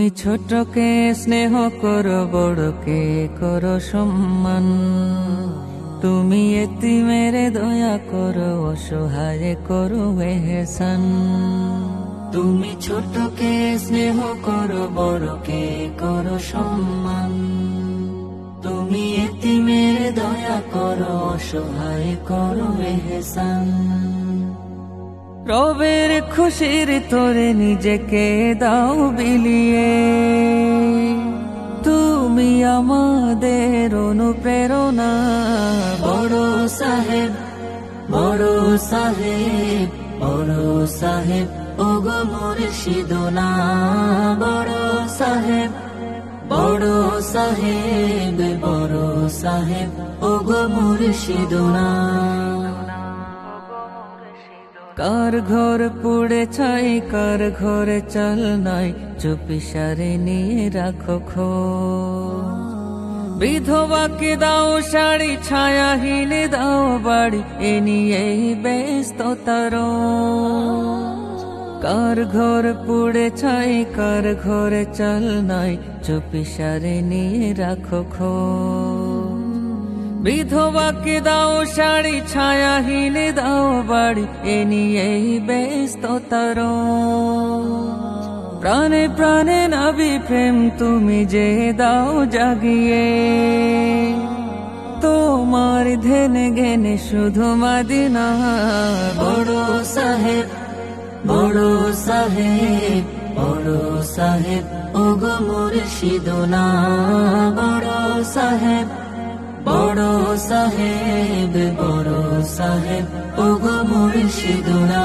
তুমি ছোটকে স্নেহ করো, বড়কে করো সম্মান। তুমি এতিমের দয়া করো, অসহায় করো এহসান। তুমি ছোটকে স্নেহ করো, বড়কে করো সম্মান। তুমি এতিমের দয়া করো, অসহায় করো এহসান। রবের খুশির তোরে নিজেকে দাও বিলিয়ে, তুমি আমাদের অনুপ্রেরণা। বড় সাহেব, বড় সাহেব, বড় সাহেব ওগো মুর্শিদনা। বড় সাহেব, বড় সাহেব, বড় সাহেব ওগো মুর্শিদনা। কার ঘর পুড়ে ছাই, কার ঘরে চাল নাই, চুপিসারে নিয়ে রাখো খোঁজ। বিধবাকে দাও শাড়ি, ছায়াহীন দাও বাড়ি, এ নিয়েই ব্যস্ততার। কার ঘর পুড়ে ছাই, কার ঘরে চাল নাই, চুপিসারে নিয়ে রাখো খোঁজ। বিধবাকে দাও শাড়ি, ছায়াহীন দাও বাড়ি, এ নিয়েই ব্যস্ততার। প্রাণে প্রাণে নবী প্রেম তুমি যে দাও জাগিয়ে, তোমার ধ্যানে জ্ঞানে শুধু মদিনা। বড় সাহেব, বড় সাহেব, বড় সাহেব ওগো মুর্শিদনা। বড় সাহেব, বড় সাহেব, বড় সাহেব ওগো মুর্শিদনা।